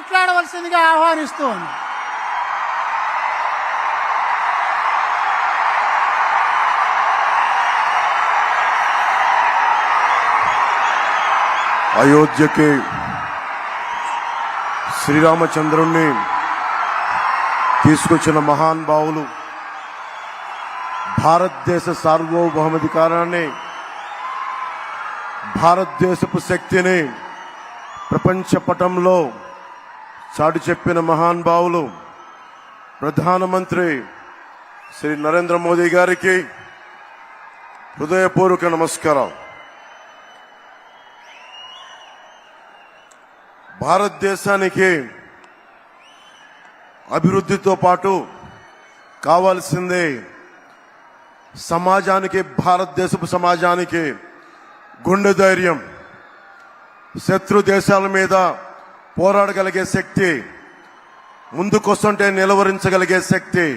మాట్లాడవలసిందిగా ఆహ్వానిస్తోంది. అయోధ్యకి శ్రీరామచంద్రుణ్ణి తీసుకొచ్చిన మహానుభావులు, భారతదేశ సార్వభౌమాధికారాన్ని, భారతదేశపు శక్తిని ప్రపంచ పటంలో చాటి చెప్పిన మహానుభావులు ప్రధానమంత్రి శ్రీ నరేంద్ర మోదీ గారికి హృదయపూర్వక నమస్కారం. భారతదేశానికి అభివృద్ధితో పాటు కావాల్సిందే సమాజానికి, భారతదేశపు సమాజానికి గుండె ధైర్యం, శత్రు దేశాల మీద పోరాడగలిగే శక్తి, ముందుకొస్తుంటే నిలవరించగలిగే శక్తి.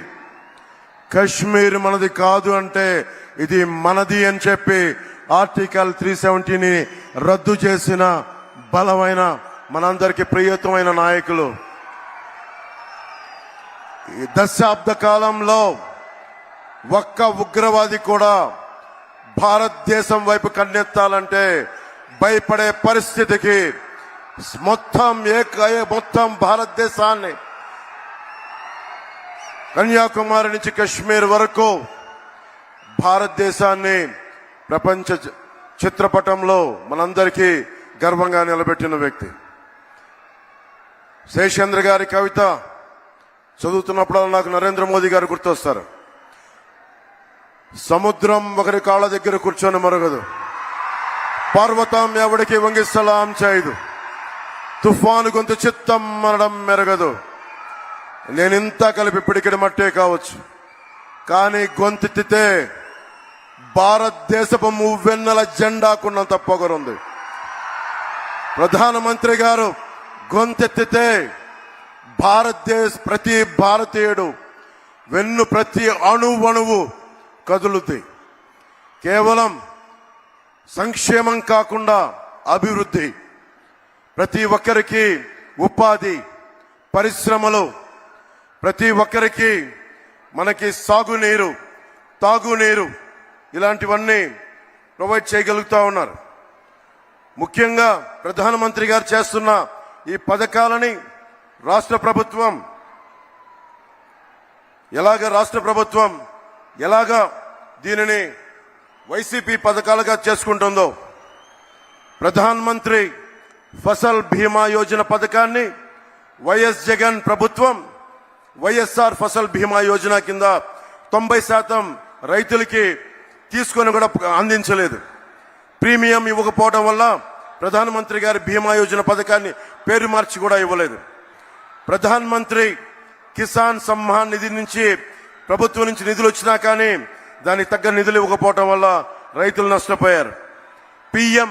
కశ్మీర్ మనది కాదు అంటే ఇది మనది అని చెప్పి ఆర్టికల్ 370ని రద్దు చేసిన బలమైన, మనందరికీ ప్రియతమైన నాయకులు. ఈ దశాబ్ద కాలంలో ఒక్క ఉగ్రవాది కూడా భారతదేశం వైపు కన్నెత్తాలంటే భయపడే పరిస్థితికి మొత్తం భారతదేశాన్ని, కన్యాకుమారి నుంచి కశ్మీర్ వరకు భారతదేశాన్ని ప్రపంచ చిత్రపటంలో మనందరికీ గర్వంగా నిలబెట్టిన వ్యక్తి. శేషేంద్ర గారి కవిత చదువుతున్నప్పుడు నాకు నరేంద్ర మోదీ గారు గుర్తొస్తారు. సముద్రం ఒకరి కాళ్ళ దగ్గర కూర్చొని మరగదు, పర్వతం ఎవడికి వంగి సలాం చేయదు, తుఫాను గొంతు చిత్తం మనడం మెరగదు. నేనింత కలిపి పిడికిడి మట్టే కావచ్చు, కానీ గొంతెత్తితే భారతదేశపు మువ్వెన్నెల జెండాకున్నంత పొగరుంది. ప్రధానమంత్రి గారు గొంతెత్తితే ప్రతి భారతీయుడు ప్రతి అణువణువు కదులుతాయి. కేవలం సంక్షేమం కాకుండా అభివృద్ధి, ప్రతి ఒక్కరికి ఉపాధి, పరిశ్రమలు, ప్రతి ఒక్కరికి మనకి సాగునీరు, తాగునీరు, ఇలాంటివన్నీ ప్రొవైడ్ చేయగలుగుతా ఉన్నారు. ముఖ్యంగా ప్రధానమంత్రి గారు చేస్తున్న ఈ పథకాలని రాష్ట్ర ప్రభుత్వం ఎలాగా దీనిని వైసీపీ పథకాలుగా చేసుకుంటుందో, ప్రధానమంత్రి ఫసల్ బీమా యోజన పథకాన్ని వైఎస్ జగన్ ప్రభుత్వం వైఎస్ఆర్ ఫసల్ బీమా యోజన కింద 90% రైతులకి తీసుకొని కూడా అందించలేదు. ప్రీమియం ఇవ్వకపోవడం వల్ల ప్రధానమంత్రి గారి బీమా యోజన పథకాన్ని పేరు మార్చి కూడా ఇవ్వలేదు. ప్రధానమంత్రి కిసాన్ సమ్మాన్ నిధి నుంచి ప్రభుత్వం నుంచి నిధులు వచ్చినా కానీ దానికి తగ్గ నిధులు ఇవ్వకపోవడం వల్ల రైతులు నష్టపోయారు. పిఎం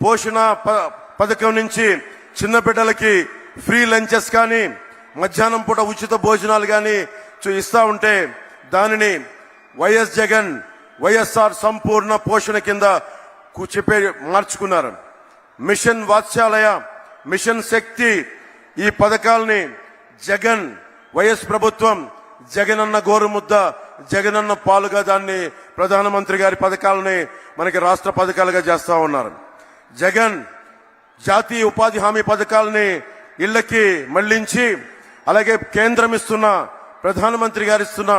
పోషణ పథకం నుంచి చిన్న బిడ్డలకి ఫ్రీ లంచెస్ కానీ, మధ్యాహ్నం పూట ఉచిత భోజనాలు కానీ ఇస్తా ఉంటే దానిని వైఎస్ జగన్ వైఎస్ఆర్ సంపూర్ణ పోషణ కింద చెప్పే మార్చుకున్నారు. మిషన్ వాత్సల్య, మిషన్ శక్తి, ఈ పథకాలని జగన్ వైఎస్ ప్రభుత్వం జగనన్న గోరుముద్ద, జగనన్న పాలుగా దాన్ని ప్రధానమంత్రి గారి పథకాలని మనకి రాష్ట్ర పథకాలుగా చేస్తా ఉన్నారు. జగన్ జాతీయ ఉపాధి హామీ పథకాలని ఇళ్లకి మళ్లించి, అలాగే కేంద్రం ఇస్తున్న, ప్రధానమంత్రి గారు ఇస్తున్న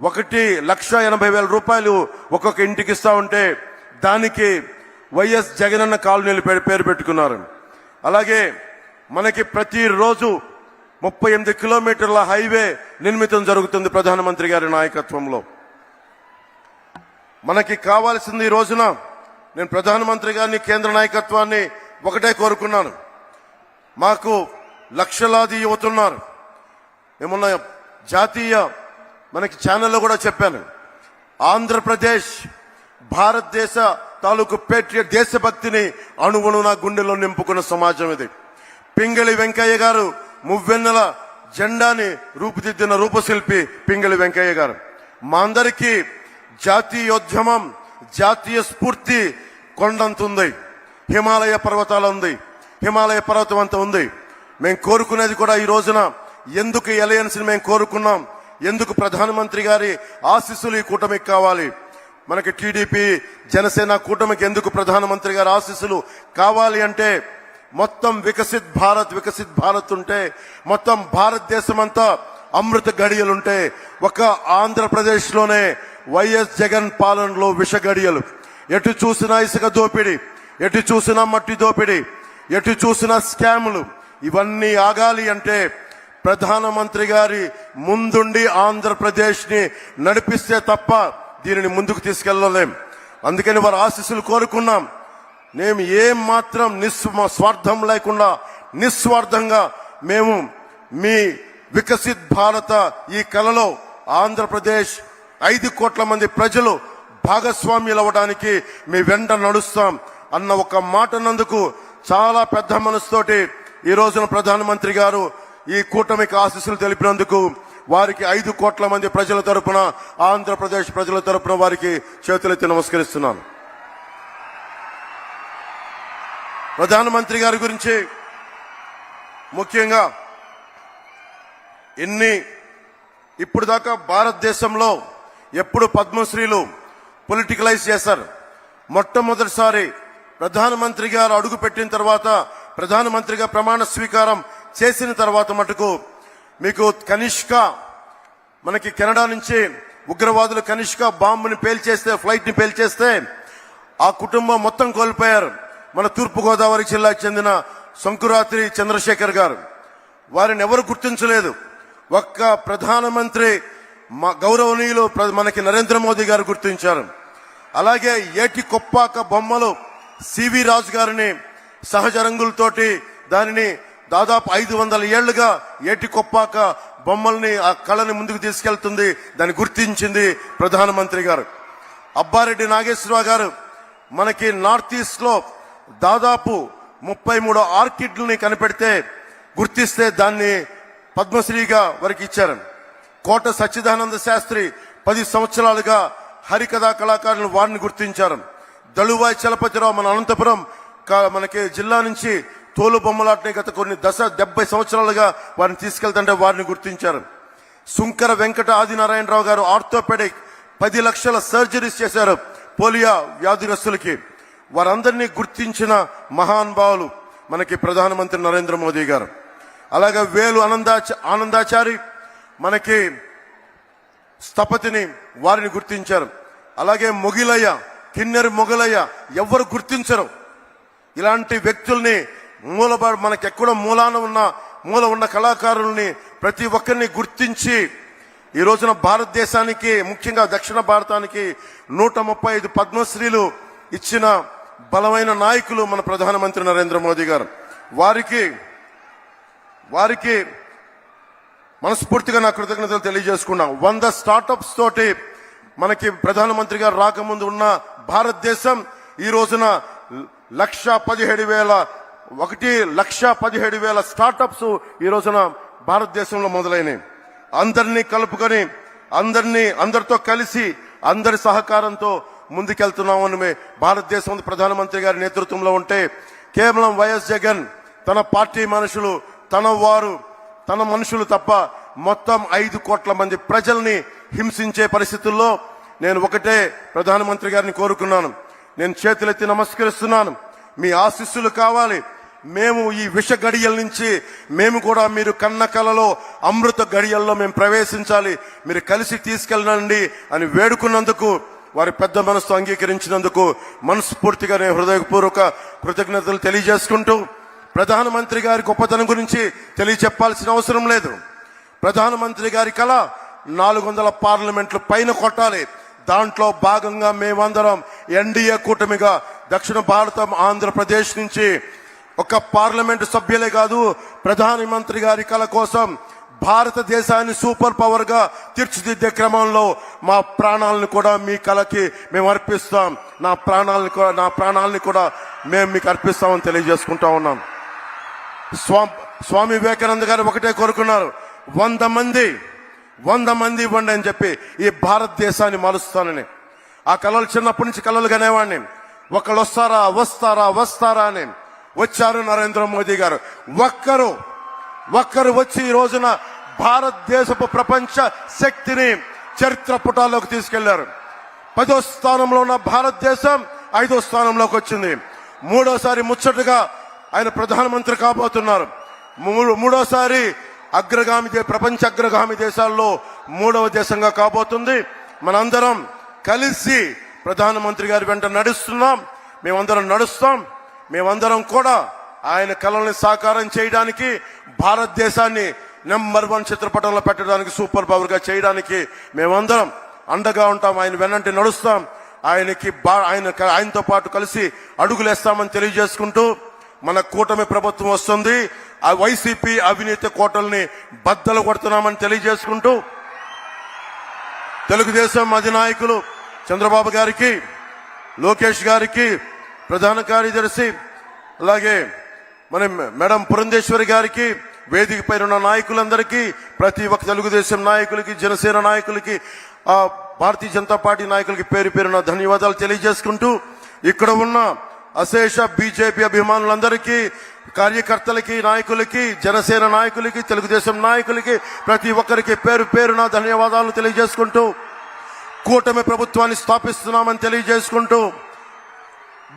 1,80,000 రూపాయలు ఒక్కొక్క ఇంటికి ఇస్తా ఉంటే దానికి వైఎస్ జగనన్న కాలనీలు పేరు పెట్టుకున్నారు. అలాగే మనకి ప్రతిరోజు 38 కిలోమీటర్ల హైవే నిర్మితం జరుగుతుంది ప్రధానమంత్రి గారి నాయకత్వంలో. మనకి కావాల్సింది ఈ రోజున, నేను ప్రధానమంత్రి గారిని, కేంద్ర నాయకత్వాన్ని ఒకటే కోరుకున్నాను. మాకు లక్షలాది యువతున్నారు. ఏమన్నా జాతీయ మనకి ఛానల్లో కూడా చెప్పాను, ఆంధ్రప్రదేశ్ భారతదేశ తాలూకు పేట్రియట్, దేశభక్తిని అణువును నా గుండెలో నింపుకున్న సమాజం ఇది. పింగళి వెంకయ్య గారు మువ్వెన్నెల జెండాని రూపుదిద్దిన రూపశిల్పి పింగళి వెంకయ్య గారు. మా అందరికీ జాతీయోద్యమం, జాతీయ స్ఫూర్తి కొండంత ఉంది, హిమాలయ పర్వతాలు ఉంది, హిమాలయ పర్వతం అంత ఉంది. మేము కోరుకునేది కూడా ఈ రోజున ఎందుకు ఈ అలయన్స్ ని మేము కోరుకున్నాం, ఎందుకు ప్రధానమంత్రి గారి ఆశీస్సులు ఈ కూటమికి కావాలి, మనకి టీడీపీ జనసేన కూటమికి ఎందుకు ప్రధానమంత్రి గారి ఆశీస్సులు కావాలి అంటే, మొత్తం వికసిత్ భారత్ ఉంటే, మొత్తం భారతదేశం అంతా అమృత గడియలుంటే, ఒక ఆంధ్రప్రదేశ్ లోనే వైఎస్ జగన్ పాలనలో విష గడియలు. ఎటు చూసినా ఇసుక దోపిడీ, ఎటు చూసినా మట్టి దోపిడీ, ఎటు చూసినా స్కాములు. ఇవన్నీ ఆగాలి అంటే ప్రధానమంత్రి గారి ముందుండి ఆంధ్రప్రదేశ్ ని నడిపిస్తే తప్ప దీనిని ముందుకు తీసుకెళ్లలేం. అందుకని వారి ఆశీస్సులు కోరుకున్నాం. మేము ఏం మాత్రం స్వార్థం లేకుండా నిస్వార్థంగా మేము మీ వికసిత్ భారత ఈ కలలో ఆంధ్రప్రదేశ్ 5 కోట్ల మంది ప్రజలు భాగస్వామ్యులు అవ్వడానికి మీ వెంట నడుస్తాం అన్న ఒక మాట నందుకు చాలా పెద్ద మనసుతోటి ఈ రోజున ప్రధానమంత్రి గారు ఈ కూటమికి ఆశీస్సులు తెలిపినందుకు వారికి 5 కోట్ల మంది ప్రజల తరపున, ఆంధ్రప్రదేశ్ ప్రజల తరపున వారికి చేతులెత్తి నమస్కరిస్తున్నాను. ప్రధానమంత్రి గారి గురించి ముఖ్యంగా ఇప్పుడు దాకా భారతదేశంలో ఎప్పుడు పద్మశ్రీలు పొలిటికలైజ్ చేశారు. మొట్టమొదటిసారి ప్రధానమంత్రి గారు అడుగు పెట్టిన తర్వాత, ప్రధానమంత్రిగా ప్రమాణ స్వీకారం చేసిన తర్వాత మటుకు మీకు కనిష్క, మనకి కెనడా నుంచి ఉగ్రవాదులు కనిష్క బాంబుని పేల్చేస్తే, ఫ్లైట్ ని పేల్చేస్తే ఆ కుటుంబం మొత్తం కోల్పోయారు. మన తూర్పుగోదావరి జిల్లాకు చెందిన శంకురాత్రి చంద్రశేఖర్ గారు, వారిని ఎవరు గుర్తించలేదు. ఒక్క ప్రధానమంత్రి గౌరవనీయులు మనకి నరేంద్ర మోదీ గారు గుర్తించారు. అలాగే ఏటి కొప్పాక బొమ్మలు సివి రాజు గారిని సహజ రంగులతోటి దానిని దాదాపు 500 ఏళ్లుగా ఏటి కొప్పాక బొమ్మల్ని, ఆ కళని ముందుకు తీసుకెళ్తుంది, దాన్ని గుర్తించింది ప్రధానమంత్రి గారు. అబ్బారెడ్డి నాగేశ్వరరావు గారు మనకి నార్త్ ఈస్ట్ లో దాదాపు 33 ఆర్కిడ్లని కనిపెడితే, గుర్తిస్తే దాన్ని పద్మశ్రీగా వారికి ఇచ్చారు. కోట సచ్చిదానంద శాస్త్రి 10 సంవత్సరాలుగా హరికథా కళాకారులు వారిని గుర్తించారు. దళువాయి చలపతిరావు మన అనంతపురం మనకి జిల్లా నుంచి తోలు బొమ్మలాటని గత కొన్ని 70 సంవత్సరాలుగా వారిని తీసుకెళ్తుంటే వారిని గుర్తించారు. సుంకర వెంకట ఆదినారాయణరావు గారు ఆర్థోపెడిక్ 10 లక్షల సర్జరీస్ చేశారు పోలియో వ్యాధిగ్రస్తులకి. వారందరినీ గుర్తించిన మహానుభావులు మనకి ప్రధానమంత్రి నరేంద్ర మోదీ గారు. అలాగే వేలు ఆనందాచారి మనకి స్థపతిని, వారిని గుర్తించారు. అలాగే మొగిలయ్య, కిన్నెరి మొగలయ్య, ఎవరు గుర్తించరు. ఇలాంటి వ్యక్తుల్ని మనకి ఎక్కడో మూల ఉన్న కళాకారుల్ని ప్రతి ఒక్కరిని గుర్తించి ఈ రోజున భారతదేశానికి, ముఖ్యంగా దక్షిణ భారతానికి 135 పద్మశ్రీలు ఇచ్చిన బలమైన నాయకులు మన ప్రధానమంత్రి నరేంద్ర మోదీ గారు. వారికి మనస్ఫూర్తిగా నా కృతజ్ఞతలు తెలియజేసుకున్నాం. 100 స్టార్టప్స్ తోటి మనకి ప్రధానమంత్రి గారు రాకముందు ఉన్న భారతదేశం ఈ రోజున 1,17,000 స్టార్టప్స్ ఈ రోజున భారతదేశంలో మొదలైనవి. అందరినీ కలుపుకొని, అందరితో కలిసి, అందరి సహకారంతో ముందుకెళ్తున్నామని భారతదేశం ప్రధానమంత్రి గారి నేతృత్వంలో ఉంటే, కేవలం వైఎస్ జగన్ తన పార్టీ మనుషులు, తన మనుషులు తప్ప మొత్తం 5 కోట్ల మంది ప్రజల్ని హింసించే పరిస్థితుల్లో నేను ఒకటే ప్రధానమంత్రి గారిని కోరుకున్నాను. నేను చేతులెత్తి నమస్కరిస్తున్నాను. మీ ఆశీస్సులు కావాలి. మేము ఈ విష గడియల నుంచి మేము కూడా మీరు కన్న కలలో అమృత గడియల్లో మేము ప్రవేశించాలి, మీరు కలిసి తీసుకెళ్ళండి అని వేడుకున్నందుకు, వారి పెద్ద మనసుతో అంగీకరించినందుకు మనస్ఫూర్తిగా నేను హృదయపూర్వక కృతజ్ఞతలు తెలియజేసుకుంటూ, ప్రధానమంత్రి గారి గొప్పతనం గురించి తెలియచెప్పాల్సిన అవసరం లేదు. ప్రధానమంత్రి గారి కళ 400 పార్లమెంట్లు పైన కొట్టాలి. దాంట్లో భాగంగా మేమందరం ఎన్డీఏ కూటమిగా దక్షిణ భారతం ఆంధ్రప్రదేశ్ నుంచి ఒక పార్లమెంటు సభ్యులే కాదు, ప్రధానమంత్రి గారి కళ కోసం భారతదేశాన్ని సూపర్ పవర్ గా తీర్చిదిద్దే క్రమంలో మా ప్రాణాలను కూడా మీ కళకి మేము అర్పిస్తాం. నా ప్రాణాలని కూడా మేము మీకు అర్పిస్తామని తెలియజేసుకుంటా ఉన్నాం. స్వామి వివేకానంద గారు ఒకటే కోరుకున్నారు, 100 మంది ఇవ్వండి అని చెప్పి ఈ భారతదేశాన్ని మారుస్తానని. ఆ కళలు చిన్నప్పటి నుంచి కళలు కనేవాడిని. ఒకళ్ళు వస్తారా అని. వచ్చారు నరేంద్ర మోదీ గారు. ఒక్కరు వచ్చి ఈ రోజున భారతదేశపు ప్రపంచ శక్తిని చరిత్ర పుటాల్లోకి తీసుకెళ్లారు. 10వ స్థానంలో ఉన్న భారతదేశం 5వ స్థానంలోకి వచ్చింది. మూడోసారి ముచ్చటగా ఆయన ప్రధానమంత్రి కాబోతున్నారు. మూడోసారి ప్రపంచ అగ్రగామి దేశాల్లో 3వ దేశంగా కాబోతుంది. మనందరం కలిసి ప్రధానమంత్రి గారి వెంట నడుస్తున్నాం. మేమందరం నడుస్తాం. మేమందరం కూడా ఆయన కలల్ని సాకారం చేయడానికి, భారతదేశాన్ని నెంబర్ 1 చిత్రపటంలో పెట్టడానికి, సూపర్ పవర్ గా చేయడానికి మేమందరం అండగా ఉంటాం. ఆయన వెన్నంటి నడుస్తాం. ఆయనతో పాటు కలిసి అడుగులేస్తామని తెలియజేసుకుంటూ, మన కూటమి ప్రభుత్వం వస్తుంది. ఆ వైసీపీ అవినీతి కోటల్ని బద్దలు కొడుతున్నామని తెలియజేసుకుంటూ, తెలుగుదేశం అధినాయకులు చంద్రబాబు గారికి, లోకేష్ గారికి, ప్రధాన కార్యదర్శి, అలాగే మన మేడం పురంధేశ్వరి గారికి, వేదిక పైన ఉన్న నాయకులందరికీ, ప్రతి ఒక్క తెలుగుదేశం నాయకులకి, జనసేన నాయకులకి, భారతీయ జనతా పార్టీ నాయకులకి పేరు పేరున ధన్యవాదాలు తెలియజేసుకుంటూ, ఇక్కడ ఉన్న అశేష బీజేపీ అభిమానులందరికీ, కార్యకర్తలకి, నాయకులకి, జనసేన నాయకులకి, తెలుగుదేశం నాయకులకి, ప్రతి ఒక్కరికి పేరు పేరున ధన్యవాదాలు తెలియజేసుకుంటూ, కూటమి ప్రభుత్వాన్ని స్థాపిస్తున్నామని తెలియజేసుకుంటూ,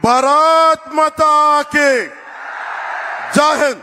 భారత్ మాతా కీ జై హింద్.